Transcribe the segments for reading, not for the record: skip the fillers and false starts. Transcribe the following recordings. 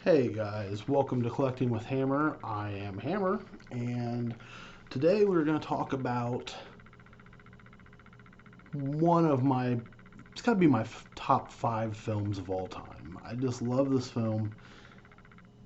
Hey guys, welcome to Collecting with Hammer. I am Hammer, and today we're going to talk about one of my, it's got to be my top five films of all time. I just love this film.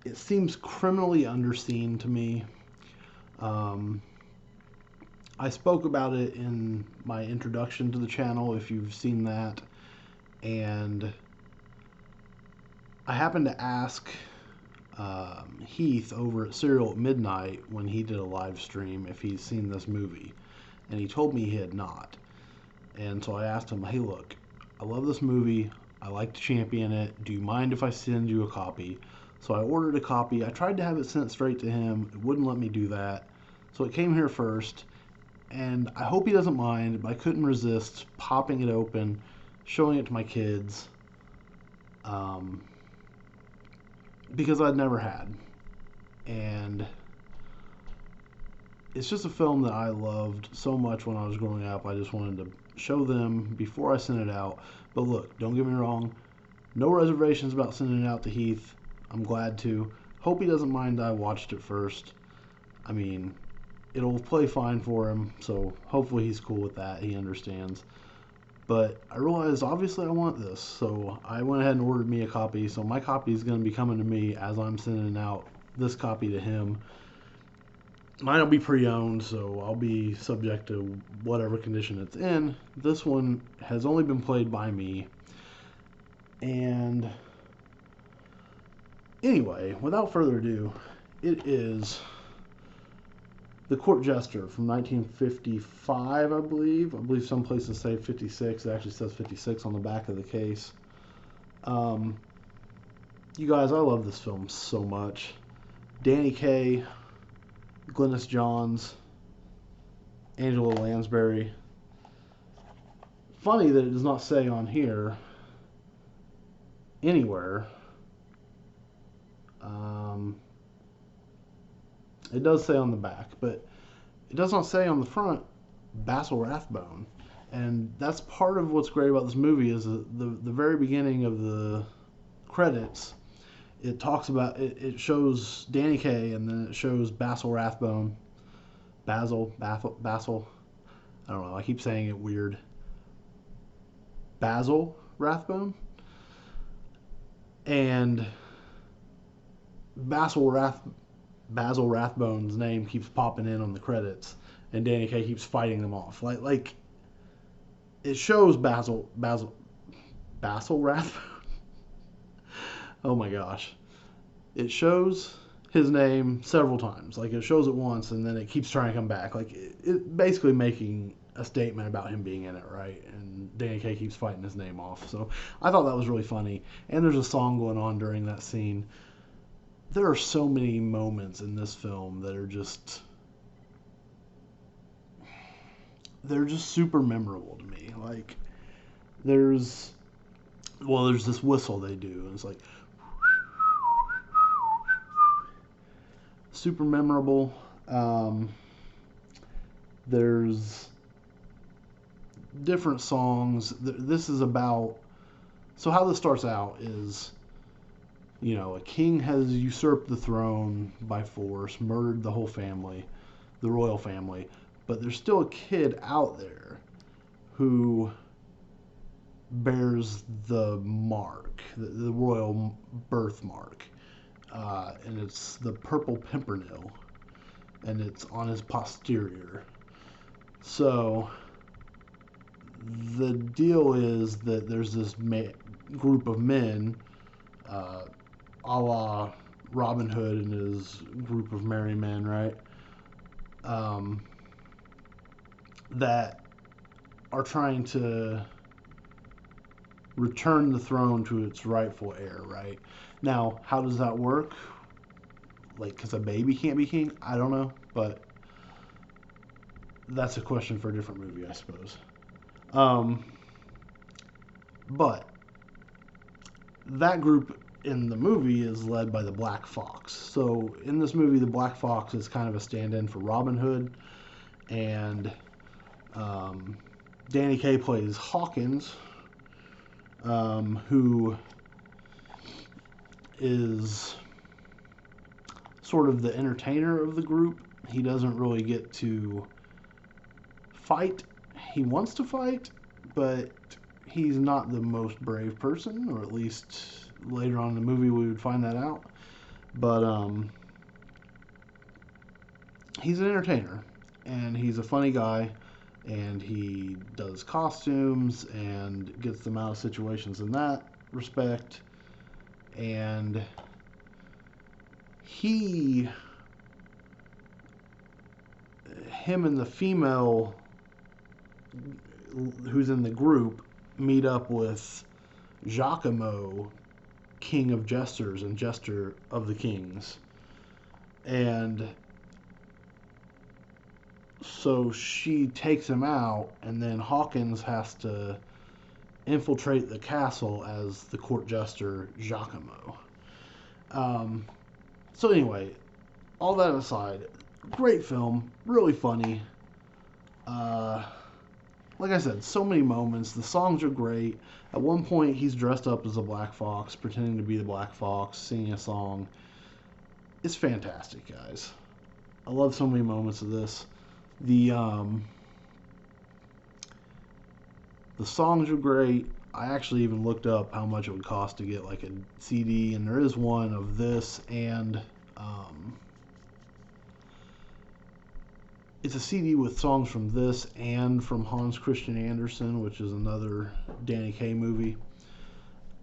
It seems criminally underseen to me. Um, I spoke about it in my introduction to the channel, if you've seen that, and I happened to ask Heath over at Serial at Midnight when he did a live stream if he's seen this movie, and he told me he had not. And so I asked him, "Hey, look, I love this movie. I like to champion it. Do you mind if I send you a copy?" So I ordered a copy. I tried to have it sent straight to him. It wouldn't let me do that. So it came here first, and I hope he doesn't mind, but I couldn't resist popping it open, showing it to my kids, um, because I'd never had. And it's just a film that I loved so much when I was growing up. I just wanted to show them before I sent it out. But look, don't get me wrong, no reservations about sending it out to Heath. I'm glad to. Hope he doesn't mind I watched it first. I mean, it'll play fine for him, so hopefully he's cool with that. He understands. But I realized obviously I want this, so I went ahead and ordered me a copy. So my copy is going to be coming to me as I'm sending out this copy to him. Mine will be pre-owned, so I'll be subject to whatever condition it's in. This one has only been played by me. And anyway, without further ado, it is The Court Jester from 1955, I believe. I believe some places say 56. It actually says 56 on the back of the case. You guys, I love this film so much. Danny Kaye, Glynis Johns, Angela Lansbury. Funny that it does not say on here anywhere. It does say on the back, but it does not say on the front Basil Rathbone. And that's part of what's great about this movie is the very beginning of the credits. It talks about it shows Danny Kaye, and then it shows Basil Rathbone. Basil. I don't know. I keep saying it weird. Basil Rathbone, and Basil Rathbone's name keeps popping in on the credits, and Danny Kaye keeps fighting them off. Like it shows Basil Rathbone. Oh my gosh. It shows his name several times. Like it shows it once and then it keeps trying to come back. Like it basically making a statement about him being in it, right? And Danny Kaye keeps fighting his name off. So I thought that was really funny. And there's a song going on during that scene. There are so many moments in this film that are just super memorable to me. Like there's this whistle they do, and it's like super memorable. There's different songs. This is about, so how this starts out is, a king has usurped the throne by force, murdered the whole family, the royal family, but there's still a kid out there who bears the mark, the royal birthmark. And it's the purple pimpernel, and it's on his posterior. So the deal is that there's this group of men, a la Robin Hood and his group of merry men, right? That are trying to return the throne to its rightful heir, right? Now, how does that work? Like, because a baby can't be king? I don't know, but that's a question for a different movie, I suppose. But that group in the movie is led by the Black Fox. So in this movie, the Black Fox is kind of a stand-in for Robin Hood, and Danny Kaye plays Hawkins, who is sort of the entertainer of the group. He doesn't really get to fight. He wants to fight, but he's not the most brave person, or at least later on in the movie we would find that out. But he's an entertainer, and he's a funny guy, and he does costumes and gets them out of situations in that respect. And him and the female who's in the group meet up with Giacomo, king of jesters and jester of the kings. And so she takes him out, and then Hawkins has to infiltrate the castle as the court jester Giacomo. So anyway, all that aside, great film, really funny. Like I said, so many moments. The songs are great. At one point, he's dressed up as a black fox, pretending to be the black fox, singing a song. It's fantastic, guys. I love so many moments of this. The songs are great. I actually even looked up how much it would cost to get like a CD, and there is one of this, and it's a CD with songs from this and from Hans Christian Andersen, which is another Danny Kaye movie.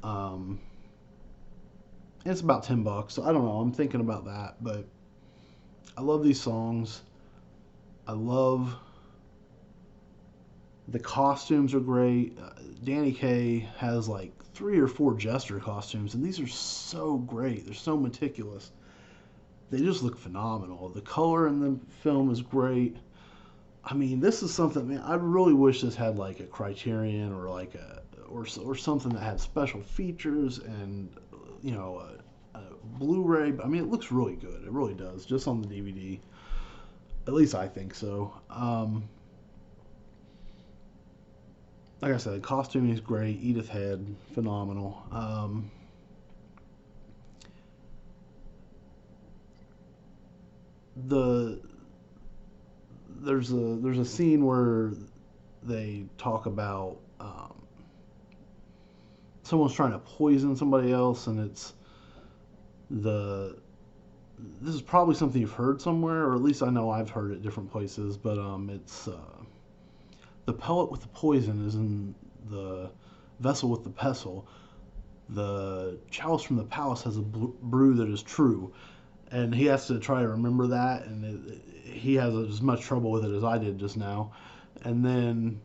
And it's about $10, so I don't know. I'm thinking about that, but I love these songs. I love the costumes are great. Danny Kaye has like 3 or 4 Jester costumes, and these are so great. They're so meticulous. They just look phenomenal. The color in the film is great. I mean, this is something, man, I really wish this had like a Criterion or like or something that had special features and, you know, a Blu-ray. I mean, it looks really good. It really does, just on the DVD. At least I think so. Like I said, the costuming is great. Edith Head, phenomenal. There's a scene where they talk about someone's trying to poison somebody else, and this is probably something you've heard somewhere, or at least I know I've heard it different places, but it's the pellet with the poison is in the vessel with the pestle. The chalice from the palace has a brew that is true, and he has to try to remember that, and he has as much trouble with it as I did just now. And then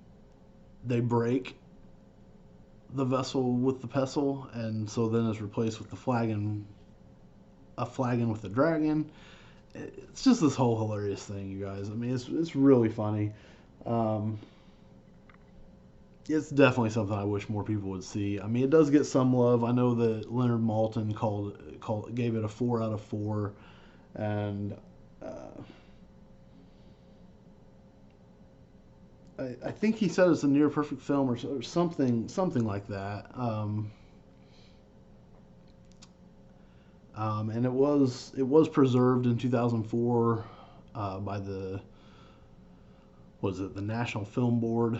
they break the vessel with the pestle, and so then it's replaced with a flagon with the dragon. It's just this whole hilarious thing, you guys. I mean, it's really funny. It's definitely something I wish more people would see. I mean, it does get some love. I know that Leonard Maltin gave it a 4 out of 4, and I think he said it's a near perfect film or something like that. And it was preserved in 2004 by the National Film Board,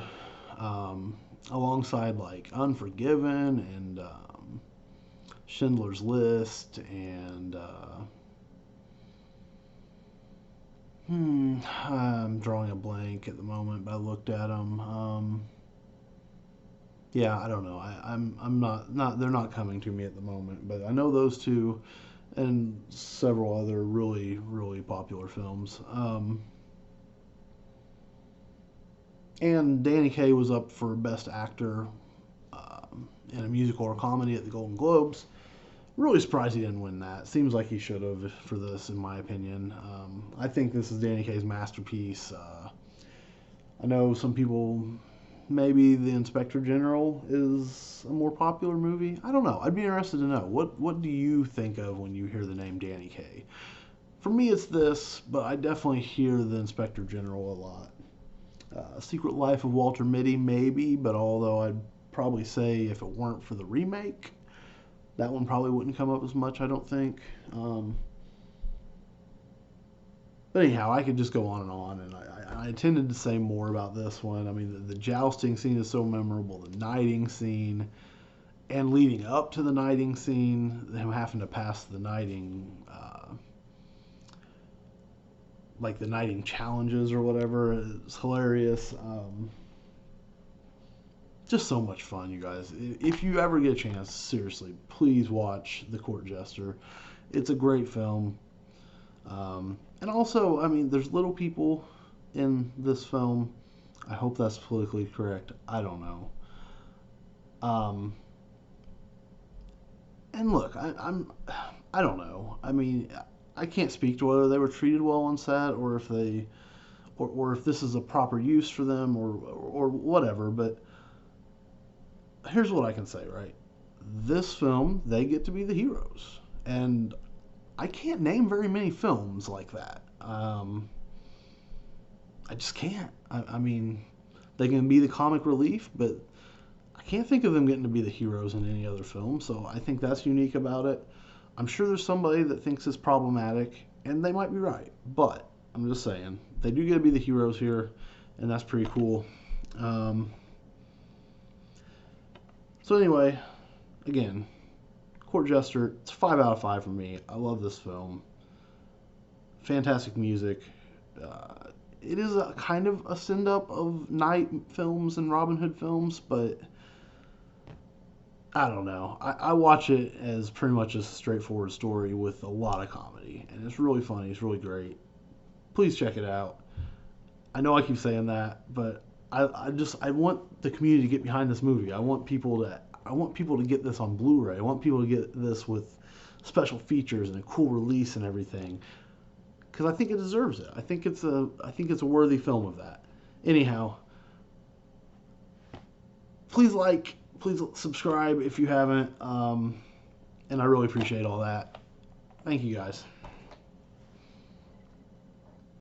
alongside like Unforgiven and Schindler's List and I'm drawing a blank at the moment, but I looked at them. Yeah, I don't know. I'm not they're not coming to me at the moment, but I know those two and several other really, really popular films. And Danny Kaye was up for Best Actor in a musical or comedy at the Golden Globes. Really surprised he didn't win that. Seems like he should have for this, in my opinion. I think this is Danny Kaye's masterpiece. I know some people, maybe The Inspector General is a more popular movie. I don't know. I'd be interested to know. What do you think of when you hear the name Danny Kaye? For me, it's this, but I definitely hear The Inspector General a lot. Secret Life of Walter Mitty, maybe, but although I'd probably say if it weren't for the remake, that one probably wouldn't come up as much, I don't think. But anyhow, I could just go on, and I intended to say more about this one. I mean, the jousting scene is so memorable, the knighting scene, and leading up to the knighting scene, him having to pass the knighting, like the knighting challenges or whatever, is hilarious. Just so much fun, you guys. If you ever get a chance, seriously, please watch The Court Jester. It's a great film. And also, I mean, there's little people in this film. I hope that's politically correct. I don't know. And look, I don't know. I mean, I can't speak to whether they were treated well on set or if they, or if this is a proper use for them or whatever. But here's what I can say, right? This film, they get to be the heroes, and I can't name very many films like that. I just can't. I mean, they can be the comic relief, but I can't think of them getting to be the heroes in any other film. So I think that's unique about it. I'm sure there's somebody that thinks it's problematic, and they might be right. But I'm just saying, they do get to be the heroes here, and that's pretty cool. So anyway, again, Court Jester, it's 5 out of 5 for me. I love this film. Fantastic music. It is a kind of a send-up of Knight films and Robin Hood films, but I don't know. I watch it as pretty much a straightforward story with a lot of comedy, and it's really funny. It's really great. Please check it out. I know I keep saying that, but I want the community to get behind this movie. I want people to get this on Blu-ray. I want people to get this with special features and a cool release and everything, because I think it deserves it. I think it's a worthy film of that. Anyhow, please subscribe if you haven't, and I really appreciate all that. Thank you guys.